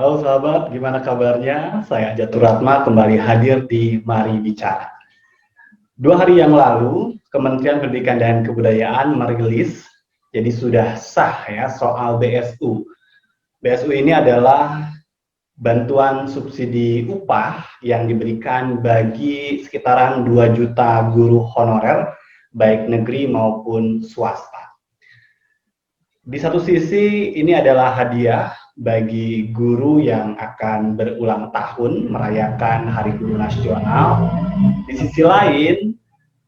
Halo sahabat, gimana kabarnya? Saya Jatuh Ratma kembali hadir di Mari Bicara. 2 hari yang lalu, Kementerian Pendidikan dan Kebudayaan merilis, jadi sudah sah ya, soal BSU. BSU ini adalah bantuan subsidi upah yang diberikan bagi sekitaran 2 juta guru honorer, baik negeri maupun swasta. Di satu sisi ini adalah hadiah bagi guru yang akan berulang tahun merayakan Hari Guru Nasional. Di sisi lain,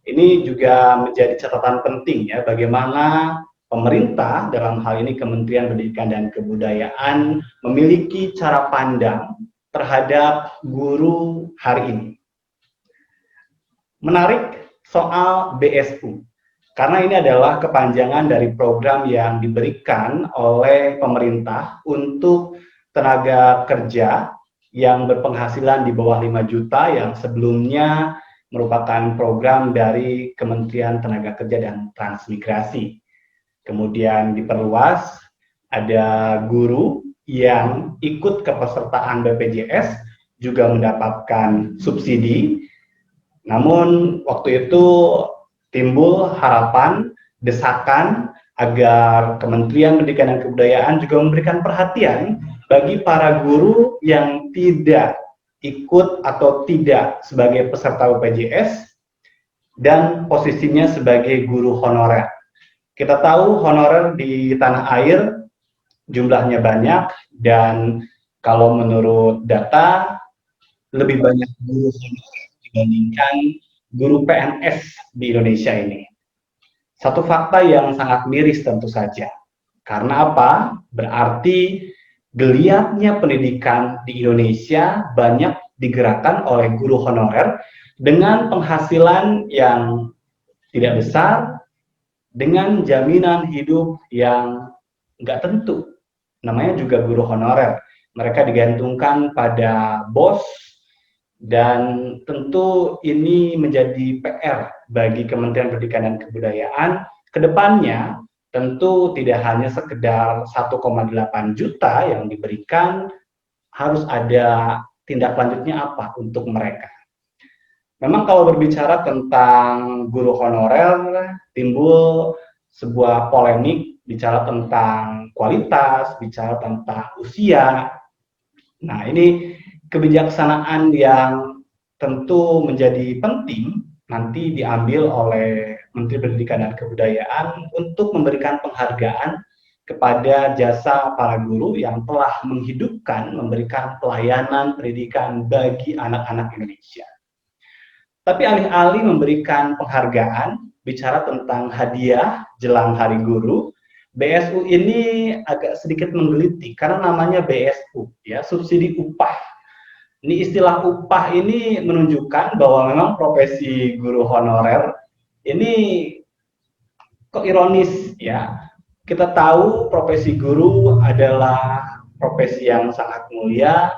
ini juga menjadi catatan penting ya bagaimana pemerintah dalam hal ini Kementerian Pendidikan dan Kebudayaan memiliki cara pandang terhadap guru hari ini. Menarik soal BSU. Karena ini adalah kepanjangan dari program yang diberikan oleh pemerintah untuk tenaga kerja yang berpenghasilan di bawah 5 juta yang sebelumnya merupakan program dari Kementerian Tenaga Kerja dan Transmigrasi. Kemudian diperluas, ada guru yang ikut kepesertaan BPJS juga mendapatkan subsidi. Namun waktu itu timbul harapan, desakan agar Kementerian Pendidikan dan Kebudayaan juga memberikan perhatian bagi para guru yang tidak ikut atau tidak sebagai peserta BPJS dan posisinya sebagai guru honorer. Kita tahu honorer di tanah air jumlahnya banyak dan kalau menurut data lebih banyak guru honorer dibandingkan guru PNS di Indonesia ini. Satu fakta yang sangat miris tentu saja. Karena apa? Berarti geliatnya pendidikan di Indonesia banyak digerakkan oleh guru honorer dengan penghasilan yang tidak besar, dengan jaminan hidup yang nggak tentu. Namanya juga guru honorer. Mereka digantungkan pada bos, dan tentu ini menjadi PR bagi Kementerian Pendidikan dan Kebudayaan ke depannya. Tentu tidak hanya sekedar 1,8 juta yang diberikan, harus ada tindak lanjutnya apa untuk mereka. Memang kalau berbicara tentang guru honorer, timbul sebuah polemik, bicara tentang kualitas, bicara tentang usia. Nah, ini kebijaksanaan yang tentu menjadi penting nanti diambil oleh Menteri Pendidikan dan Kebudayaan untuk memberikan penghargaan kepada jasa para guru yang telah menghidupkan, memberikan pelayanan pendidikan bagi anak-anak Indonesia. Tapi alih-alih memberikan penghargaan, bicara tentang hadiah jelang Hari Guru, BSU ini agak sedikit menggelitik karena namanya BSU, ya, subsidi upah. Ini istilah upah ini menunjukkan bahwa memang profesi guru honorer ini kok ironis ya. Kita tahu profesi guru adalah profesi yang sangat mulia,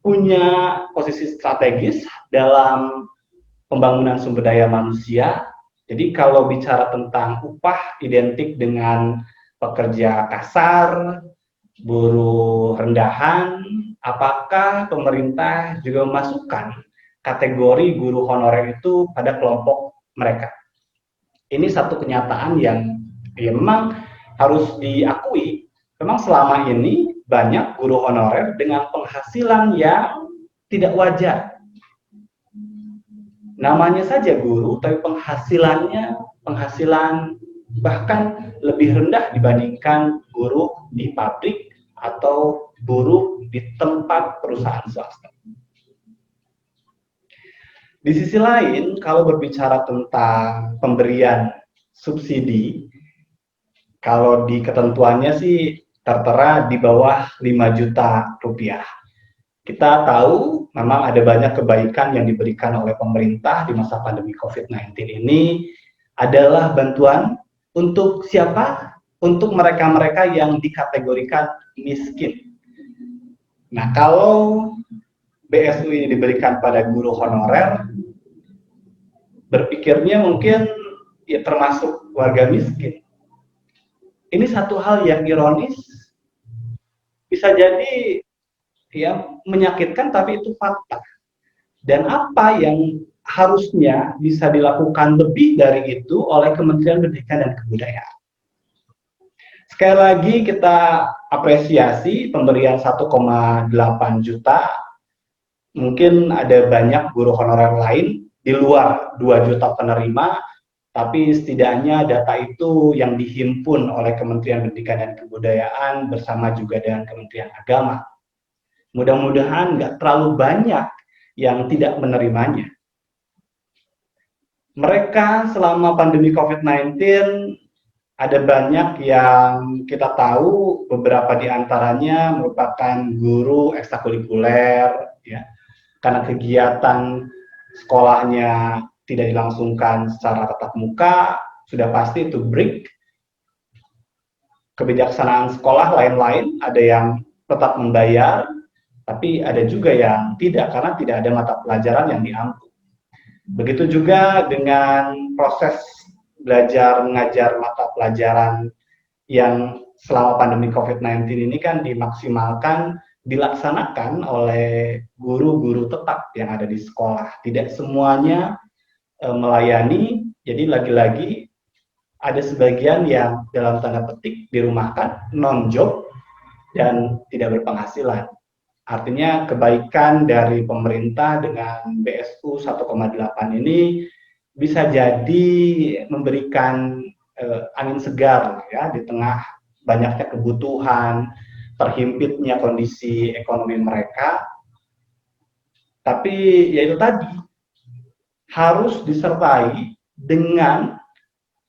punya posisi strategis dalam pembangunan sumber daya manusia. Jadi kalau bicara tentang upah identik dengan pekerja kasar, buruh rendahan, apakah pemerintah juga memasukkan kategori guru honorer itu pada kelompok mereka? Ini satu kenyataan yang ya memang harus diakui. Memang selama ini banyak guru honorer dengan penghasilan yang tidak wajar. Namanya saja guru, tapi penghasilan bahkan lebih rendah dibandingkan guru di pabrik atau buruh di tempat perusahaan swasta. Di sisi lain, kalau berbicara tentang pemberian subsidi, kalau di ketentuannya sih tertera di bawah 5 juta rupiah. Kita tahu memang ada banyak kebaikan yang diberikan oleh pemerintah di masa pandemi COVID-19 ini adalah bantuan untuk siapa? Untuk mereka-mereka yang dikategorikan miskin. Nah, kalau BSU ini diberikan pada guru honorer, berpikirnya mungkin ya termasuk warga miskin. Ini satu hal yang ironis, bisa jadi ya menyakitkan tapi itu fakta. Dan apa yang harusnya bisa dilakukan lebih dari itu oleh Kementerian Pendidikan dan Kebudayaan. Sekali lagi kita apresiasi pemberian 1,8 juta. Mungkin ada banyak guru honorer lain di luar 2 juta penerima, tapi setidaknya data itu yang dihimpun oleh Kementerian Pendidikan dan Kebudayaan bersama juga dengan Kementerian Agama. Mudah-mudahan nggak terlalu banyak yang tidak menerimanya. Mereka selama pandemi COVID-19 ada banyak yang kita tahu, beberapa di antaranya merupakan guru ekstrakurikuler, ya, karena kegiatan sekolahnya tidak dilangsungkan secara tatap muka, sudah pasti itu break. Kebijaksanaan sekolah lain-lain, ada yang tetap membayar, tapi ada juga yang tidak, karena tidak ada mata pelajaran yang diambil. Begitu juga dengan proses belajar mengajar mata pelajaran yang selama pandemi COVID-19 ini kan dimaksimalkan, dilaksanakan oleh guru-guru tetap yang ada di sekolah. Tidak semuanya melayani, jadi lagi-lagi ada sebagian yang dalam tanda petik dirumahkan, non-job, dan tidak berpenghasilan. Artinya kebaikan dari pemerintah dengan BSU 1,8 ini bisa jadi memberikan angin segar ya di tengah banyaknya kebutuhan, terhimpitnya kondisi ekonomi mereka. Tapi ya itu tadi, harus disertai dengan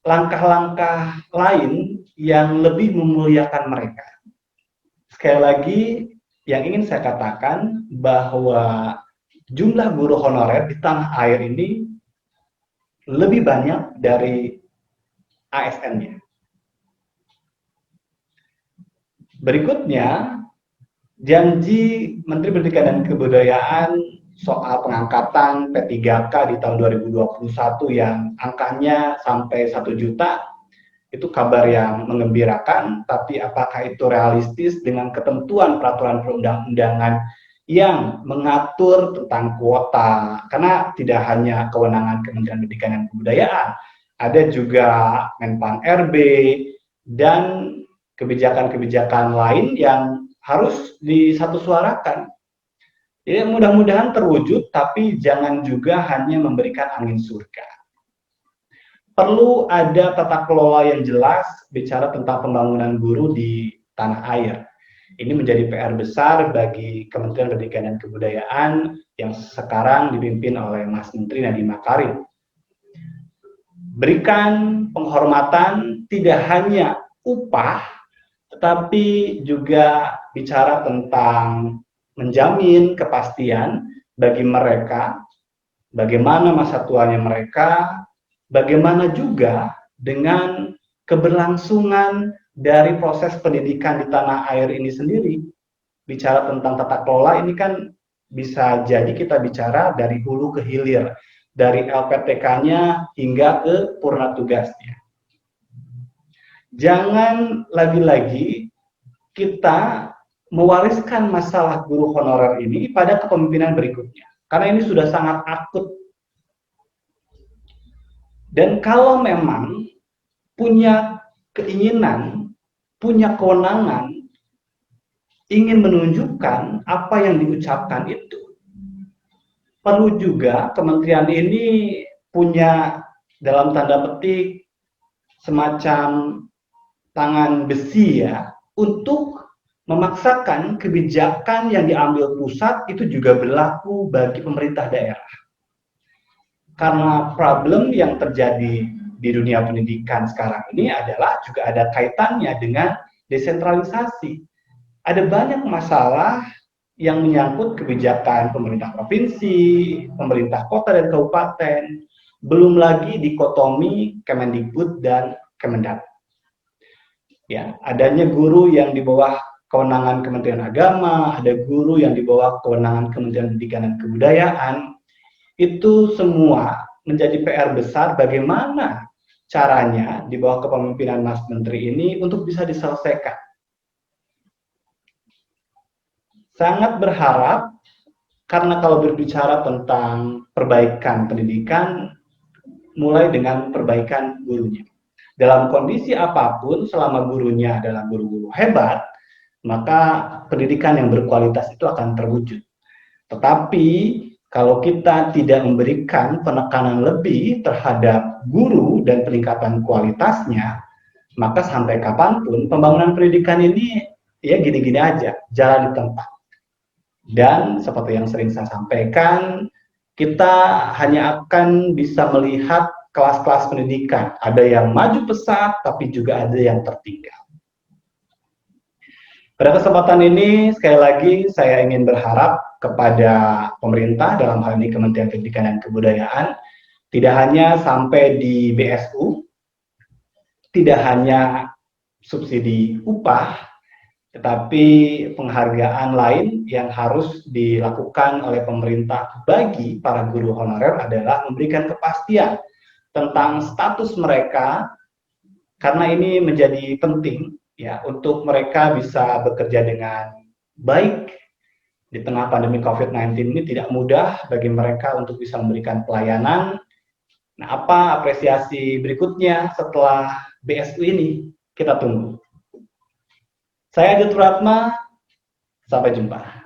langkah-langkah lain yang lebih memuliakan mereka. Sekali lagi, yang ingin saya katakan bahwa jumlah guru honorer di tanah air ini lebih banyak dari ASN-nya. Berikutnya, janji Menteri Pendidikan dan Kebudayaan soal pengangkatan P3K di tahun 2021 yang angkanya sampai 1 juta, itu kabar yang mengembirakan, tapi apakah itu realistis dengan ketentuan peraturan perundang-undangan yang mengatur tentang kuota? Karena tidak hanya kewenangan Kementerian Pendidikan dan Kebudayaan, ada juga Menpan RB, dan kebijakan-kebijakan lain yang harus disatu-suarakan. Jadi mudah-mudahan terwujud, tapi jangan juga hanya memberikan angin surga. Perlu ada tata kelola yang jelas bicara tentang pembangunan guru di tanah air. Ini menjadi PR besar bagi Kementerian Pendidikan dan Kebudayaan yang sekarang dipimpin oleh Mas Menteri Nadiem Makarim. Berikan penghormatan tidak hanya upah, tetapi juga bicara tentang menjamin kepastian bagi mereka, bagaimana masa tuanya mereka, bagaimana juga dengan keberlangsungan dari proses pendidikan di tanah air ini sendiri. Bicara tentang tata kelola ini kan bisa jadi kita bicara dari hulu ke hilir, dari LPTK-nya hingga ke purna tugasnya. Jangan lagi-lagi kita mewariskan masalah guru honorer ini pada kepemimpinan berikutnya, karena ini sudah sangat akut. Dan kalau memang punya keinginan, punya kewenangan, ingin menunjukkan apa yang diucapkan itu, perlu juga kementerian ini punya dalam tanda petik semacam tangan besi ya, untuk memaksakan kebijakan yang diambil pusat itu juga berlaku bagi pemerintah daerah. Karena problem yang terjadi di dunia pendidikan sekarang ini adalah juga ada kaitannya dengan desentralisasi. Ada banyak masalah yang menyangkut kebijakan pemerintah provinsi, pemerintah kota dan kabupaten, belum lagi dikotomi Kemendikbud dan Kemendak. Ya, adanya guru yang di bawah kewenangan Kementerian Agama, ada guru yang di bawah kewenangan Kementerian Pendidikan dan Kebudayaan. Itu semua menjadi PR besar bagaimana caranya di bawah kepemimpinan Mas Menteri ini untuk bisa diselesaikan. sangat berharap, karena kalau berbicara tentang perbaikan pendidikan, mulai dengan perbaikan gurunya. Dalam kondisi apapun, selama gurunya adalah guru-guru hebat, maka pendidikan yang berkualitas itu akan terwujud. Tetapi kalau kita tidak memberikan penekanan lebih terhadap guru dan peningkatan kualitasnya, maka sampai kapanpun pembangunan pendidikan ini ya gini-gini aja, jalan di tempat. Dan seperti yang sering saya sampaikan, kita hanya akan bisa melihat kelas-kelas pendidikan. Ada yang maju pesat, tapi juga ada yang tertinggal. Pada kesempatan ini, sekali lagi saya ingin berharap kepada pemerintah, dalam hal ini Kementerian Pendidikan dan Kebudayaan, tidak hanya sampai di BSU, tidak hanya subsidi upah, tetapi penghargaan lain yang harus dilakukan oleh pemerintah bagi para guru honorer adalah memberikan kepastian tentang status mereka, karena ini menjadi penting ya untuk mereka bisa bekerja dengan baik di tengah pandemi COVID-19 ini. Tidak mudah bagi mereka untuk bisa memberikan pelayanan. Nah, apa apresiasi berikutnya setelah BSU ini? Kita tunggu. Saya Adit Ratma, sampai jumpa.